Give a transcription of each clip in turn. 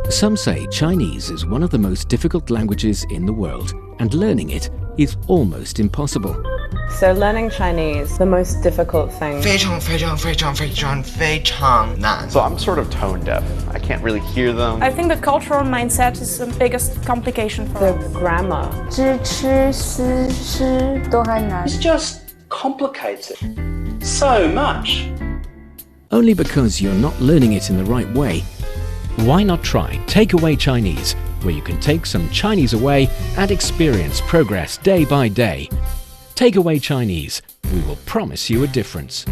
Some say Chinese is one of the most difficult languages in the world, and learning it is almost impossible. So learning Chinese, the most difficult thing. 非常非常非常非常非常难. So I'm sort of tone deaf. I can't really hear them. I think the cultural mindset is the biggest complication for The grammar. 知吃思诗都还难 It's just complicated so much. Only because you're not learning it in the right way. Why not try Takeaway Chinese, where you can take some Chinese away and experience progress day by day. Takeaway Chinese, we will promise you a difference.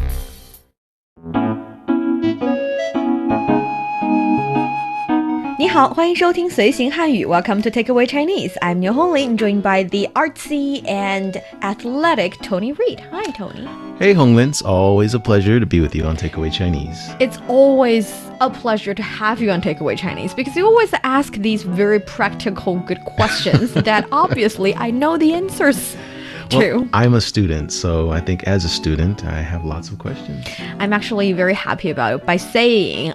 你好，欢迎收听随行汉语 Welcome to Takeaway Chinese. I'm Niu Honglin, joined by the artsy and athletic Tony Reed. Hi, Tony. Hey, Honglin. It's always a pleasure to be with you on Takeaway Chinese. It's always a pleasure to have you on Takeaway Chinese because you always ask these very practical, good questions that obviously I know the answers to. Well, I'm a student, so I think as a student, I have lots of questions. I'm actually very happy about it by saying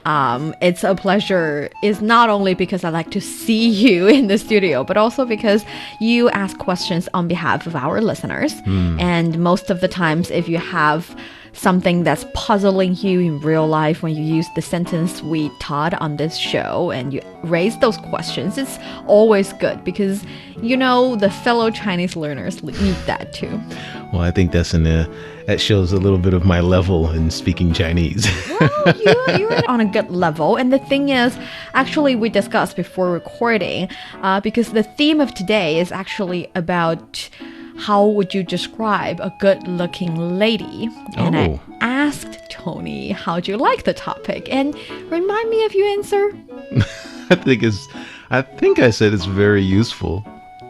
it's a pleasure is not only because I like to see you in the studio, but also because you ask questions on behalf of our listeners. And most of the times, if you have something that's puzzling you in real life when you use the sentence we taught on this show and you raise those questions, it's always good because, you know, the fellow Chinese learners need that too. Well, I think that shows a little bit of my level in speaking Chinese. Well, you're on a good level. And the thing is, actually, we discussed before recording, because the theme of today is actually about how would you describe a good-looking lady? And I asked Tony, how'd you like the topic? And remind me if you answer. I think I said it's very useful.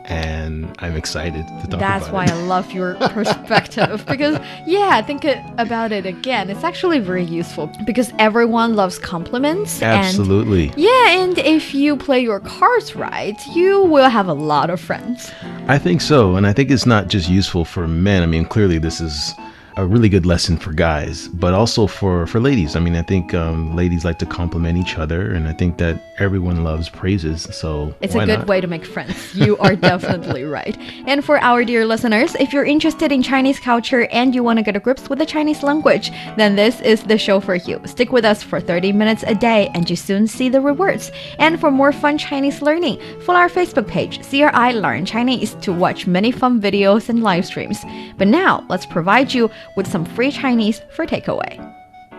And I'm excited to talk about it. That's why I love your perspective because, yeah, think about it again. It's actually very useful because everyone loves compliments. Absolutely. And if you play your cards right, you will have a lot of friends. I think so. And I think it's not just useful for men. I mean, clearly this is a really good lesson for guys, but also for ladies. I mean, I think ladies like to compliment each other, and I think that everyone loves praises, so it's a good way to make friends. You are definitely right. And for our dear listeners, if you're interested in Chinese culture and you want to get to grips with the Chinese language, then this is the show for you. Stick with us for 30 minutes a day and you soon see the rewards. And for more fun Chinese learning, follow our Facebook page, CRI Learn Chinese, to watch many fun videos and live streams. But now, let's provide you with some free Chinese for takeaway.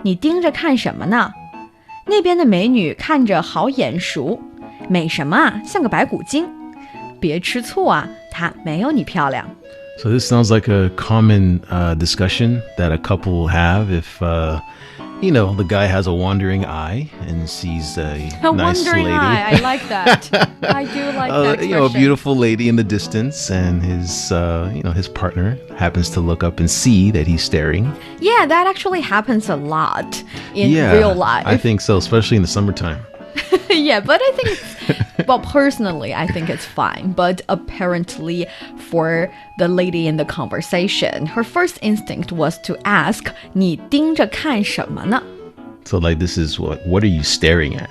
你盯着看什么呢？那边的美女看着好眼熟，美什么啊？像个白骨精。别吃醋啊，她没有你漂亮。 So this sounds like a common discussion that a couple will have if, the guy has a wandering eye and sees a nice wandering lady. Eye, I like that. I do like that expression. A beautiful lady in the distance, and his partner happens to look up and see that he's staring. Yeah, that actually happens a lot in real life. I think so, especially in the summertime. Yeah, but I think it's, well, personally, I think it's fine. But apparently for the lady in the conversation, her first instinct was to ask, 你盯着看什么呢? So like this is what are you staring at?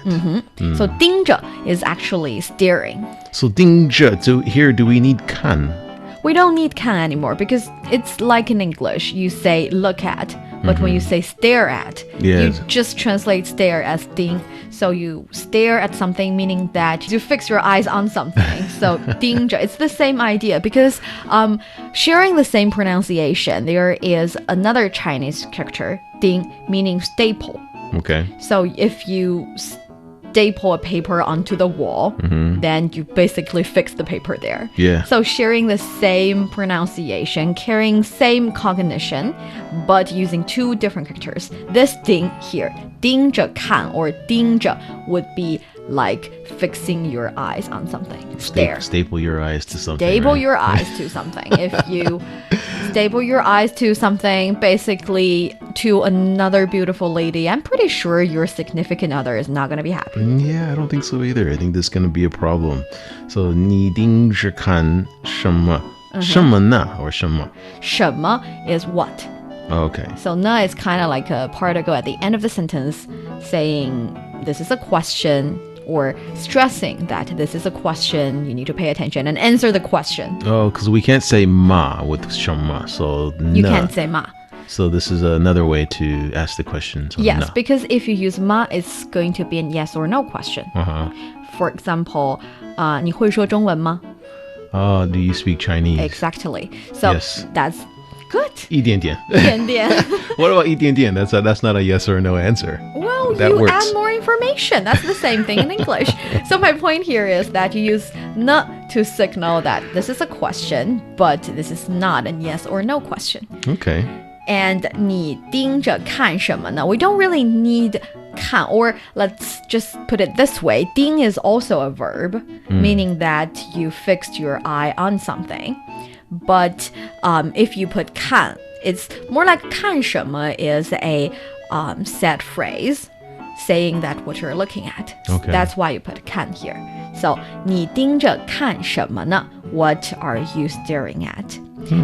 So 盯着 is actually staring. So 盯着, so here do we need 看? We don't need 看 anymore because it's like in English, you say look at. But when you say stare at, you just translate stare as 盯. So you stare at something, meaning that you fix your eyes on something. So 盯着, it's the same idea because sharing the same pronunciation, there is another Chinese character, 盯, meaning staple. Okay. So if you staple a paper onto the wall, then you basically fix the paper there. Yeah. So sharing the same pronunciation, carrying same cognition, but using two different characters. This 盯 here, 盯着看 or 盯着 would be like fixing your eyes on something. Stare. Staple your eyes to something. Staple right? your eyes to something. If you staple your eyes to something, basically to another beautiful lady, I'm pretty sure your significant other is not going to be happy. Yeah, I don't think so either. I think this is going to be a problem. So 你盯着看什么？什么呢 or 什么？什么 is what. Oh, okay. So 呢 is kind of like a particle at the end of the sentence saying this is a question or stressing that this is a question, you need to pay attention and answer the question. Oh, because we can't say ma with 什么, so You na. can't say ma. So this is another way to ask the question. So Yes, na. because if you use ma, it's going to be a yes or no question. For example, 你会说中文吗? Oh, do you speak Chinese? Exactly. So Yes. that's good. 一点点. 一点点. What about 一点点? That's not a yes or no answer. Well, That you works. add more information. That's the same thing in English. So my point here is that you use "ne" to signal that this is a question, but this is not a yes or no question. Okay. And 你盯着看什么呢? We don't really need 看, or let's just put it this way. 盯 is also a verb, meaning that you fixed your eye on something. But if you put 看, it's more like 看什么 is a set phrase saying that what you're looking at. Okay. That's why you put 看 here. So 你盯着看什么呢? What are you staring at?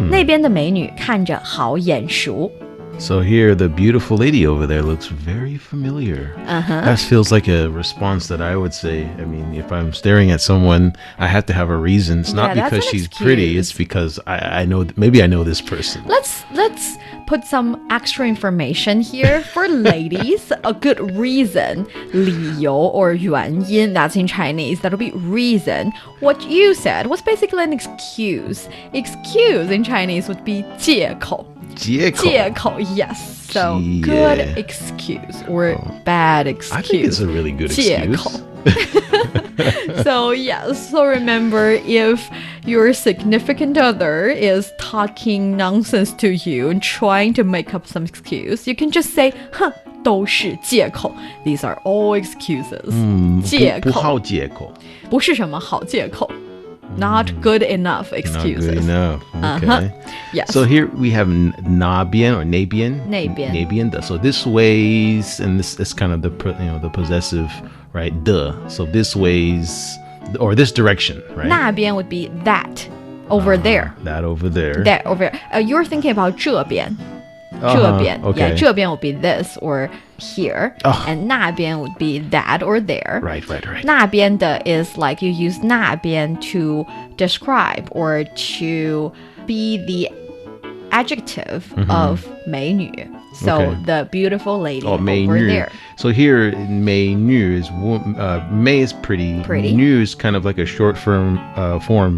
那边的美女看着好眼熟。 So here, the beautiful lady over there looks very familiar. That feels like a response that I would say. I mean, if I'm staring at someone, I have to have a reason. It's not Yeah, that's because an she's pretty. excuse. It's because maybe I know this person. Let's put some extra information here for ladies. A good reason, 理由 or 原因, that's in Chinese. That'll be reason. What you said was basically an excuse. Excuse in Chinese would be 借口.借口, yes. So good excuse or bad excuse. I think it's a really good 借 excuse. 口. So yes, so remember, if your significant other is talking nonsense to you and trying to make up some excuse, you can just say, 哼，都是借口. These are all excuses. 借口.不好借口. 不是什么好借口. Not good enough excuses. Not good enough. Okay. Yes. So here we have 那边 or 那边. 那边. 那边的. So this ways, and this is kind of the the possessive, right? The. So this ways, or this direction, right? 那边 would be that over there. That over there. That over there. You're thinking about 这边. 这边. Okay. Yeah, 这边 would be this or here. Oh. And 那边 would be that or there. Right. 那边的 is like you use 那边 to describe or to be the adjective of 美女. So Okay. the beautiful lady Oh, over 美女. there. So here, 美女 is Mei is pretty. Pretty. 女 is kind of like a short form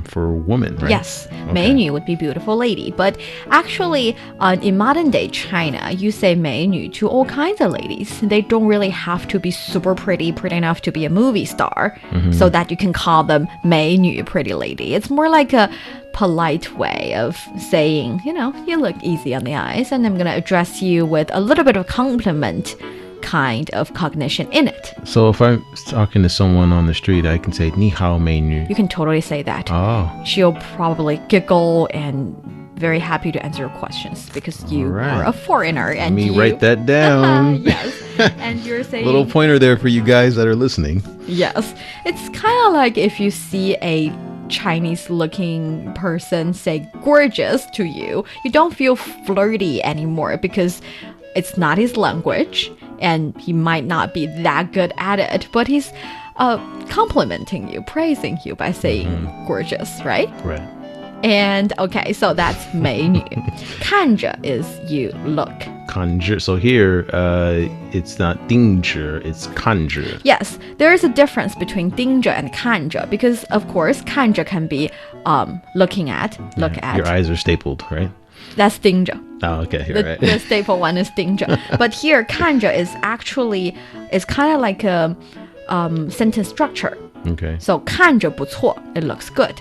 for woman, right? Yes, 美女 would be beautiful lady. But actually, in modern day China, you say 美女 to all kinds of ladies. They don't really have to be super pretty enough to be a movie star, so that you can call them 美女, pretty lady. It's more like a polite way of saying, you know, you look easy on the eyes, and I'm going to address you with a little bit of compliment kind of cognition in it. So if I'm talking to someone on the street, I can say 你好美女. You can totally say that. Oh. She'll probably giggle and very happy to answer your questions because you Alright. are a foreigner and Let me you write that down. Yes. And you're saying Little pointer there for you guys that are listening. yes. It's kind of like if you see a Chinese looking person say gorgeous to you, you don't feel flirty anymore because it's not his language and he might not be that good at it, but he's complimenting you, praising you by saying gorgeous, right? Right. And okay, so that's 美女. 看着 is you look. 看着. So here, it's not 盯着, it's 看着. Yes, there is a difference between 盯着 and 看着 because of course 看着 can be looking at, look at. Your eyes are stapled, right? That's 盯着. Oh, okay, you're The, right. the staple one is 盯着. But here 看着 is actually is kind of like a sentence structure. Okay. So 看着不错, it looks good.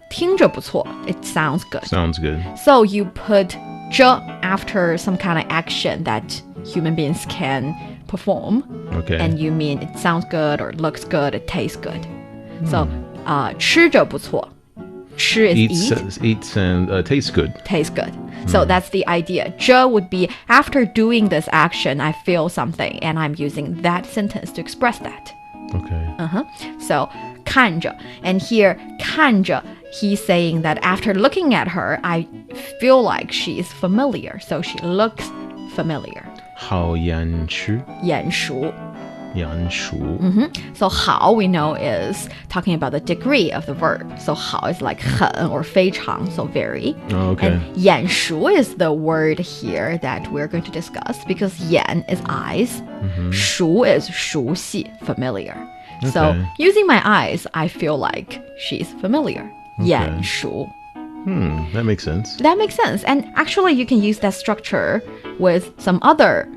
听着不错, it sounds good. Sounds good. So you put 着 after some kind of action that human beings can perform. Okay. And you mean it sounds good or looks good, it tastes good. So 吃着不错. 吃 is Eats and tastes good. tastes good. So that's the idea. 着 would be after doing this action, I feel something, and I'm using that sentence to express that. Okay. So 看着, and here 看着, he's saying that after looking at her, I feel like she is familiar. So she looks familiar. 好眼熟. 眼熟. yan shu. So 好 we know is talking about the degree of the verb. So 好 is like 很 or 非常, so very. Oh, okay. And 眼熟 is the word here that we're going to discuss because 眼 is eyes, 熟 is 熟悉, familiar. So Okay. using my eyes, I feel like she's familiar. 眼熟. That makes sense. That makes sense. And actually, you can use that structure with some other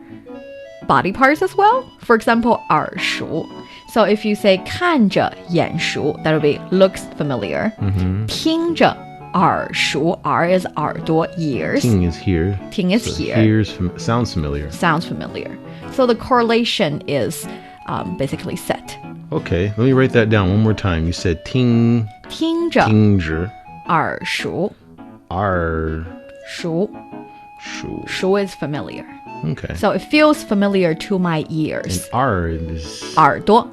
body parts as well. For example, 耳熟. So if you say 看着眼熟, that would be looks familiar. 听着耳熟, 耳 is 耳朵, ears. Ting is here. Ting is So here. sounds familiar. Sounds familiar. So the correlation is basically set. Okay, let me write that down one more time. You said ting 听着耳熟, 耳熟. 熟. 熟 is familiar. Okay. So it feels familiar to my ears. R is 耳朵,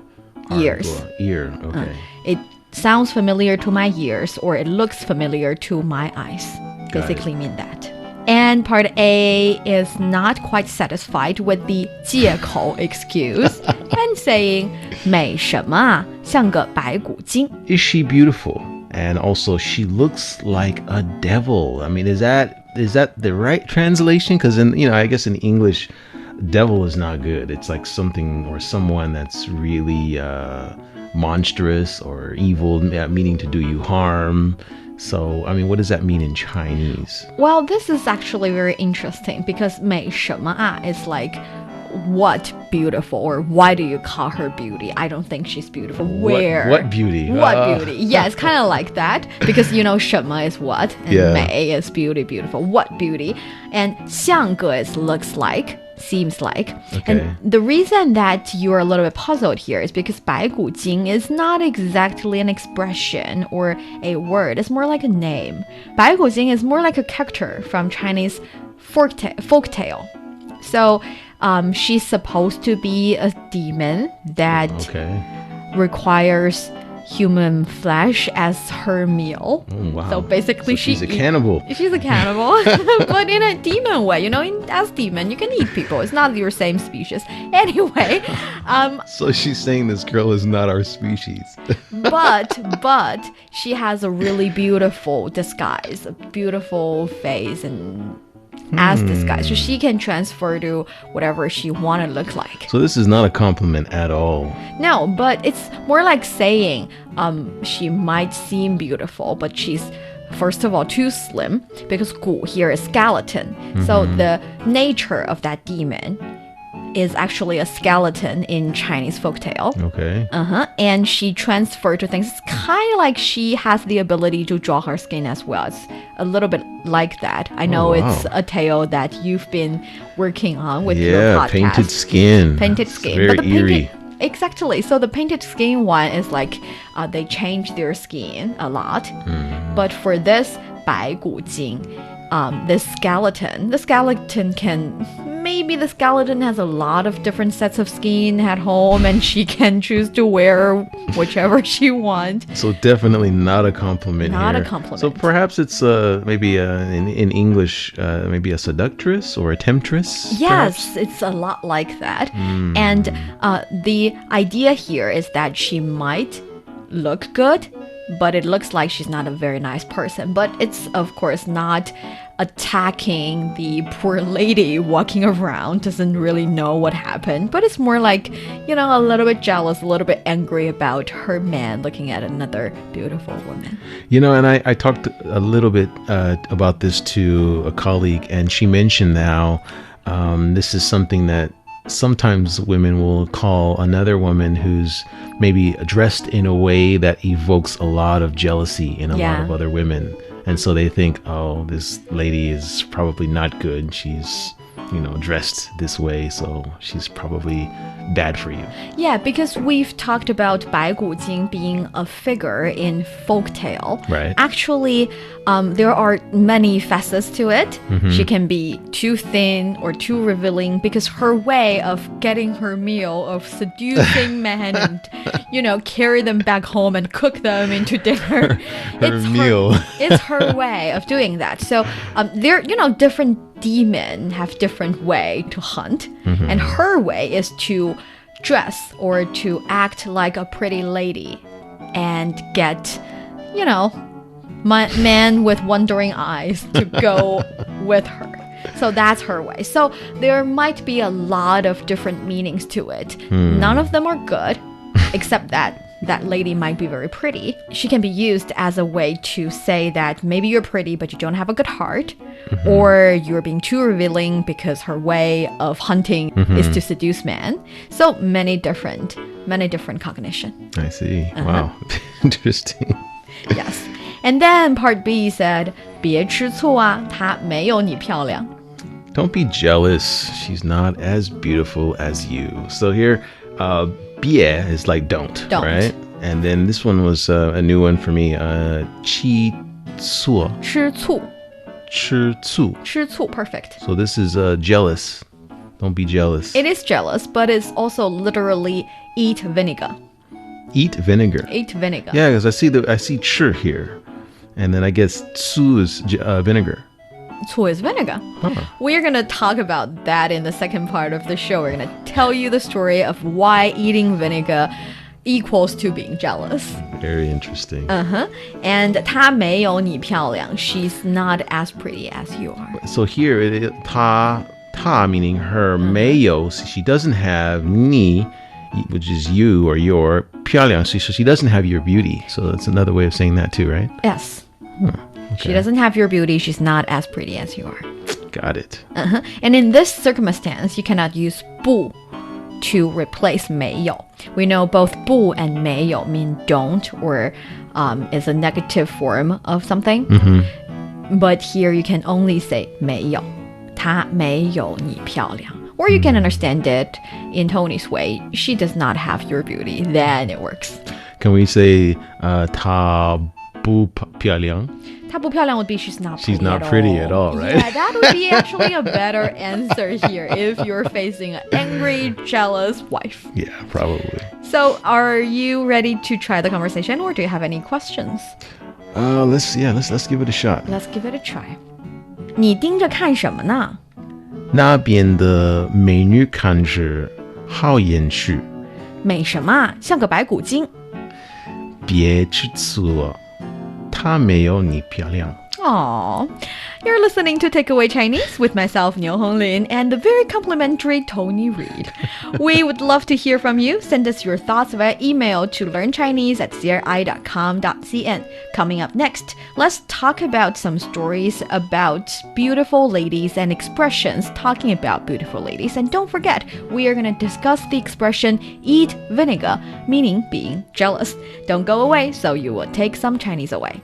ears. Ear. Okay. It sounds familiar to my ears or it looks familiar to my eyes. Got Basically mean that. And part A is not quite satisfied with the 借口 excuse and saying 美什么啊，像个白骨精. Is she beautiful? And also, she looks like a devil. I mean, is that the right translation? Because I guess in English, devil is not good. It's like something or someone that's really monstrous or evil, meaning to do you harm. So, I mean, what does that mean in Chinese? Well, this is actually very interesting because 美什么啊 is like what beautiful or why do you call her beauty? I don't think she's beautiful. Where? What beauty? What beauty? Yeah, it's kind of like that because 什么 is what and 美 is beautiful. What beauty? And 像个 is looks like, seems like. Okay. And the reason that you're a little bit puzzled here is because 白骨精 is not exactly an expression or a word. It's more like a name. 白骨精 is more like a character from Chinese folktale. So she's supposed to be a demon that requires human flesh as her meal. Oh, wow. So basically she's a cannibal. She's a cannibal, but in a demon way. As demon, you can eat people. It's not your same species. Anyway, So she's saying this girl is not our species. but she has a really beautiful disguise, a beautiful face and as disguise. So she can transfer to whatever she want to look like. So this is not a compliment at all. No, but it's more like saying she might seem beautiful, but she's first of all too slim because 骨 here is skeleton. So the nature of that demon is actually a skeleton in Chinese folktale. Okay. And she transferred to things. It's kind of like she has the ability to draw her skin as well. It's a little bit like that. I know it's a tale that you've been working on with your podcast. Painted skin. Painted skin. It's very but the eerie. Exactly. So the painted skin one is like they change their skin a lot. But for this 白骨精, the skeleton can... Maybe the skeleton has a lot of different sets of skin at home and she can choose to wear whichever she wants. So definitely not a compliment Not here. a compliment. So perhaps it's maybe in English, maybe a seductress or a temptress? Yes, it's a lot like that. And the idea here is that she might look good, but it looks like she's not a very nice person. But it's, of course, not attacking the poor lady walking around, doesn't really know what happened. But it's more like, a little bit jealous, a little bit angry about her man looking at another beautiful woman. And I talked a little bit about this to a colleague, and she mentioned how this is something that sometimes women will call another woman who's maybe dressed in a way that evokes a lot of jealousy in a lot of other women. And so they think, oh, this lady is probably not good. She's, dressed this way, so she's probably bad for you. Yeah, because we've talked about 白骨精 being a figure in folktale. Right. Actually, there are many facets to it. She can be too thin or too revealing because her way of getting her meal, of seducing men and, carry them back home and cook them into dinner. It's her way of doing that. So there, different demons have different way to hunt. And her way is to dress or to act like a pretty lady and get, my man with wondering eyes to go with her. So that's her way. So there might be a lot of different meanings to it. None of them are good, except that lady might be very pretty. She can be used as a way to say that maybe you're pretty, but you don't have a good heart, or you're being too revealing because her way of hunting is to seduce men. So many different cognition. I see. Wow. Interesting. Yes. And then part B said, 别吃醋啊，她没有你漂亮. Don't be jealous. She's not as beautiful as you. So here, 别 is like don't, right? And then this one was a new one for me. 吃醋. 吃醋. 吃醋. 吃醋, perfect. So this is jealous. Don't be jealous. It is jealous, but it's also literally eat vinegar. Eat vinegar. Eat vinegar. Yeah, because I see 吃 here. And then I guess 醋 is vinegar. 醋 is vinegar. We're going to talk about that in the second part of the show. We're going to tell you the story of why eating vinegar equals to being jealous. Very interesting. And 她没有你漂亮. She's not as pretty as you are. So here, 她 meaning her, 没有, she doesn't have 你, which is you or your, 漂亮, so she doesn't have your beauty. So that's another way of saying that too, right? Yes. Okay. She doesn't have your beauty. She's not as pretty as you are. Got it. And in this circumstance, you cannot use 不 to replace 没有. We know both 不 and 没有 mean don't or is a negative form of something. But here you can only say 没有. 她没有你漂亮. Or you can understand it in Tony's way. She does not have your beauty. Then it works. Can we say 她不漂亮? 她不漂亮 would be she's not pretty at all, right? Yeah, that would be actually a better answer here if you're facing an angry, jealous wife. Yeah, probably. So are you ready to try the conversation or do you have any questions? Let's give it a shot. Let's give it a try. 你盯着看什么呢？那边的美女看着好眼熟。美什么？像个白骨精。别吃醋了，她没有你漂亮。 Aww. You're listening to Takeaway Chinese with myself, Niu Honglin, and the very complimentary Tony Reed. We would love to hear from you. Send us your thoughts via email to learnchinese@cri.com.cn. Coming up next, let's talk about some stories about beautiful ladies and expressions talking about beautiful ladies. And don't forget, we are going to discuss the expression eat vinegar, meaning being jealous. Don't go away, so you will take some Chinese away.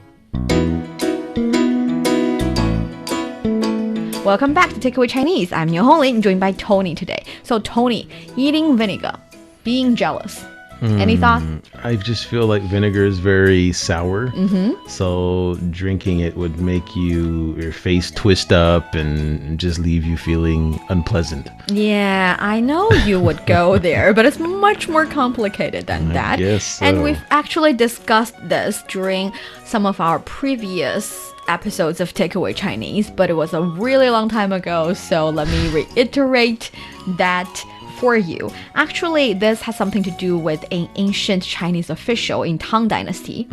Welcome back to Takeaway Chinese. I'm Niu Honglin, joined by Tony today. So Tony, eating vinegar, being jealous. Any thoughts? I just feel like vinegar is very sour. So drinking it would make your face twist up and just leave you feeling unpleasant. Yeah, I know you would go there, but it's much more complicated than that. Guess so. And we've actually discussed this during some of our previous episodes of Takeaway Chinese, but it was a really long time ago, so let me reiterate that for you. Actually, this has something to do with an ancient Chinese official in Tang Dynasty.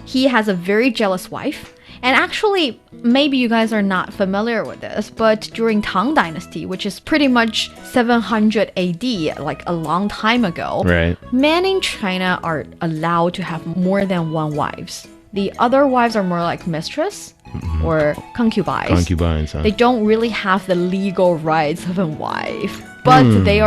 He has a very jealous wife. And actually, maybe you guys are not familiar with this, but during Tang Dynasty, which is pretty much 700 AD, like a long time ago, Right. men in China are allowed to have more than one wives. The other wives are more like mistress or concubines. Concubines, huh? They don't really have the legal rights of a wife, but they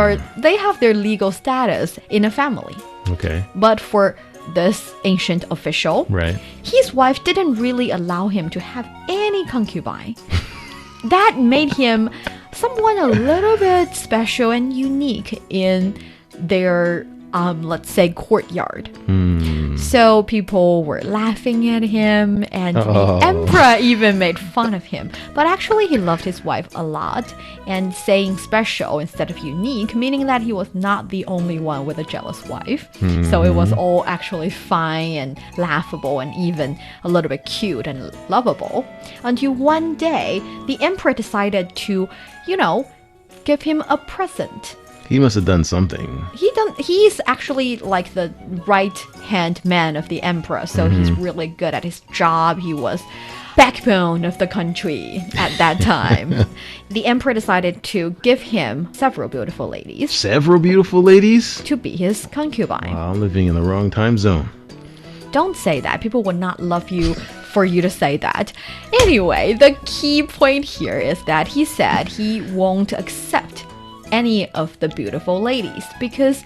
have their legal status in a family. Okay. But for this ancient official, Right. his wife didn't really allow him to have any concubine. That made him someone a little bit special and unique in their let's say courtyard. So people were laughing at him and the emperor even made fun of him. But actually he loved his wife a lot and saying special instead of unique, meaning that he was not the only one with a jealous wife. So it was all actually fine and laughable and even a little bit cute and lovable. Until one day, the emperor decided to, give him a present. He must have done something. He's actually like the right-hand man of the emperor, so he's really good at his job. He was backbone of the country at that time. The emperor decided to give him several beautiful ladies. Several beautiful ladies? To be his concubine. Wow, I'm living in the wrong time zone. Don't say that. People would not love you for you to say that. Anyway, the key point here is that he said he won't accept any of the beautiful ladies because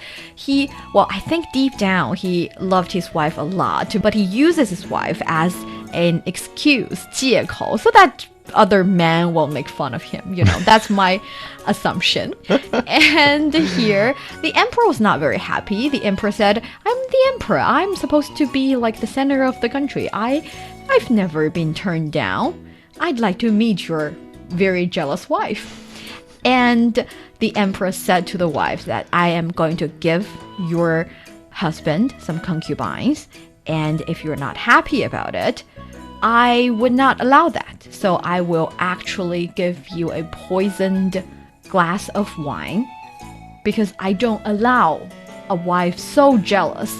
I think deep down he loved his wife a lot, but he uses his wife as an excuse, 借口, so that other men won't make fun of him. That's my assumption. And here, the emperor was not very happy. The emperor said, I'm the emperor. I'm supposed to be like the center of the country. I've never been turned down. I'd like to meet your very jealous wife. And the emperor said to the wife that I am going to give your husband some concubines, and if you're not happy about it, I would not allow that. So I will actually give you a poisoned glass of wine because I don't allow a wife so jealous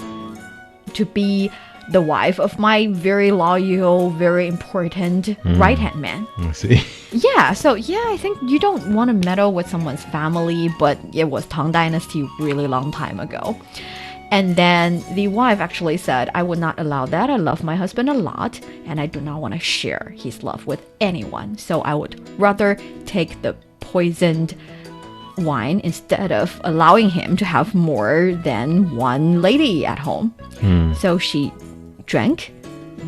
to be the wife of my very loyal, very important right-hand man. I see. Yeah, so I think you don't want to meddle with someone's family, but it was Tang Dynasty really long time ago. And then the wife actually said, I would not allow that. I love my husband a lot, and I do not want to share his love with anyone. So I would rather take the poisoned wine instead of allowing him to have more than one lady at home. So she drank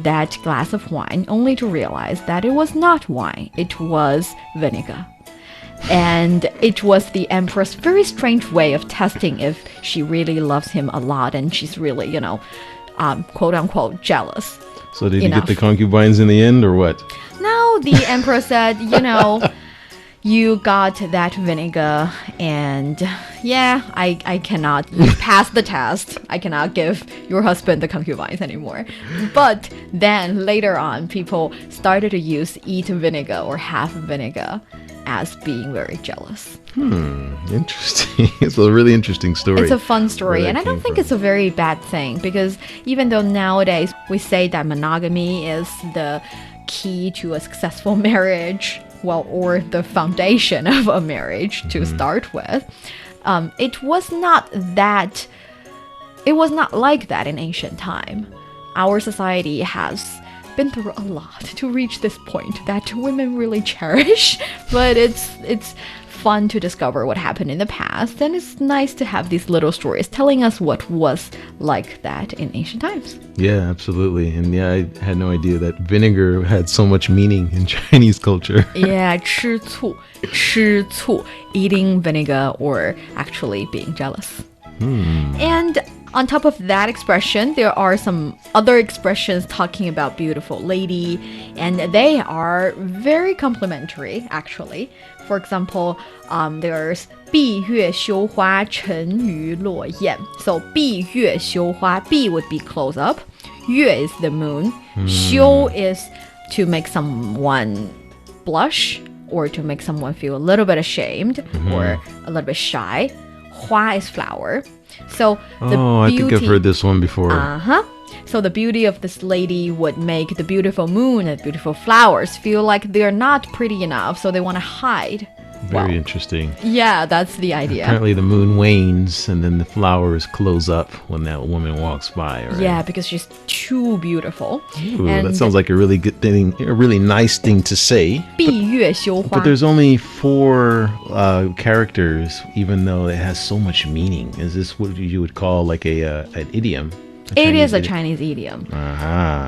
that glass of wine only to realize that it was not wine, it was vinegar. And it was the empress' very strange way of testing if she really loves him a lot and she's really, quote unquote jealous. So did you get the concubines in the end or what? No, the emperor said, you got that vinegar and I cannot pass the test. I cannot give your husband the concubines anymore. But then later on, people started to eat vinegar or half vinegar as being very jealous. Interesting. It's a really interesting story. It's a fun story, and I don't think it's a very bad thing because even though nowadays we say that monogamy is the key to a successful marriage, or the foundation of a marriage to start with, it was not like that in ancient time. Our society has been through a lot to reach this point that women really cherish, but it's fun to discover what happened in the past, and it's nice to have these little stories telling us what was like that in ancient times. Yeah, absolutely. And I had no idea that vinegar had so much meaning in Chinese culture. Yeah, 吃醋, eating vinegar, or actually being jealous. And on top of that expression, there are some other expressions talking about beautiful lady, and they are very complimentary, actually. For example, there's 闭月羞花沉鱼落雁. So 闭月羞花, 闭 would be close up, 月 is the moon, 羞 is to make someone blush or to make someone feel a little bit ashamed or a little bit shy. 花 is flower. So the I think I've heard this one before. So the beauty of this lady would make the beautiful moon and beautiful flowers feel like they're not pretty enough, so they want to hide. Very interesting. Yeah, that's the idea. Apparently the moon wanes and then the flowers close up when that woman walks by, right? Yeah, because she's too beautiful. Ooh, that sounds like a really good thing, a really nice thing to say. 闭月羞花. But there's only 4 characters, even though it has so much meaning. Is this what you would call like an idiom? It is a Chinese idiom.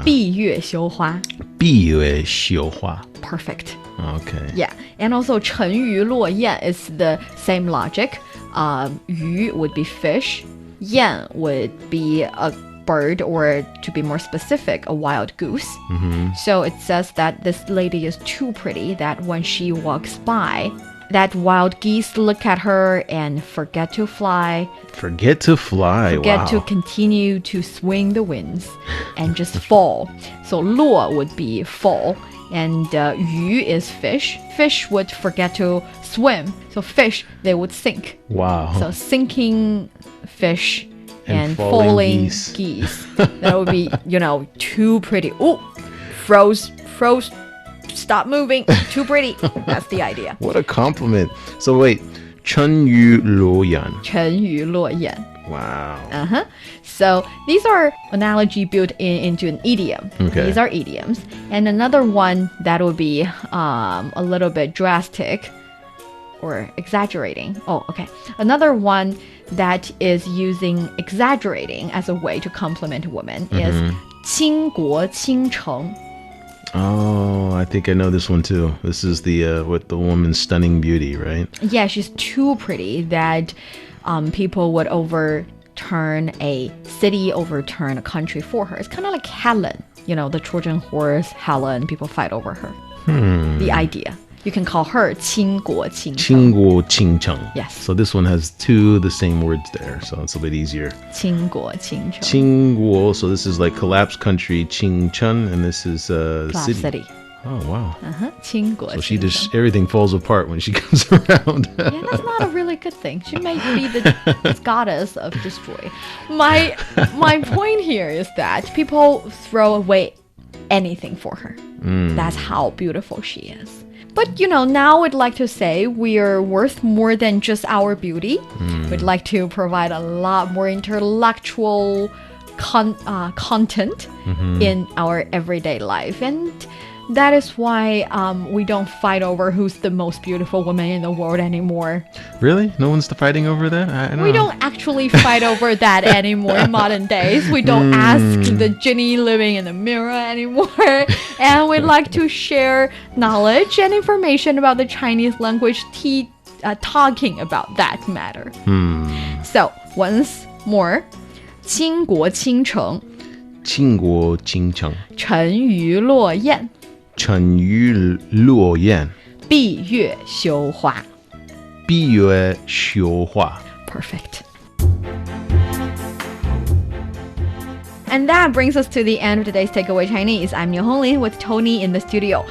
闭月羞花. 闭月羞花. Perfect. Okay. Yeah, and also 沉鱼落雁 is the same logic. 鱼 would be fish. 雁 would be a bird, or to be more specific, a wild goose. So it says that this lady is too pretty that when she walks by, that wild geese look at her and forget to fly. Forget to fly. Forget to continue to swing the winds and just fall. So 落 would be fall, And 鱼 is fish. Fish would forget to swim. So fish, they would sink. Wow. So sinking fish and falling geese. That would be, too pretty. Oh, froze, stop moving, too pretty. That's the idea. What a compliment. So wait, 沉鱼落雁. 沉鱼落雁. Wow. So these are analogy built into an idiom. Okay. These are idioms. And another one that would be a little bit drastic or exaggerating. Oh, okay. Another one that is using exaggerating as a way to compliment a woman is 倾国倾城. Oh, I think I know this one too. This is the with the woman's stunning beauty, right? Yeah, she's too pretty that people would overturn a city, overturn a country for her. It's kind of like Helen, the Trojan horse, Helen. People fight over her. The idea. You can call her 倾国倾城. 倾国倾城. Yes. So this one has two of the same words there, so it's a bit easier. 倾国倾城. 倾国, so this is like collapsed country, Qingcheng, and this is city. Oh, wow. 倾国 So she 倾城. just, everything falls apart when she comes around. Yeah, that's not a really good thing. She may be the goddess of destroy. My point here is that people throw away anything for her. That's how beautiful she is. But, now we'd like to say we are worth more than just our beauty. We'd like to provide a lot more intellectual content in our everyday life. And that is why we don't fight over who's the most beautiful woman in the world anymore. Really? No one's fighting over that? I don't know. We don't actually fight over that anymore in modern days. We don't ask the genie living in the mirror anymore. And we'd like to share knowledge and information about the Chinese language, talking about that matter. So, once more, 倾国倾城. 倾国倾城. 沉鱼落雁. 沉鱼落雁. 闭月羞花. 闭月羞花. Perfect. And that brings us to the end of today's Takeaway Chinese. I'm Niu Honglin with Tony in the studio.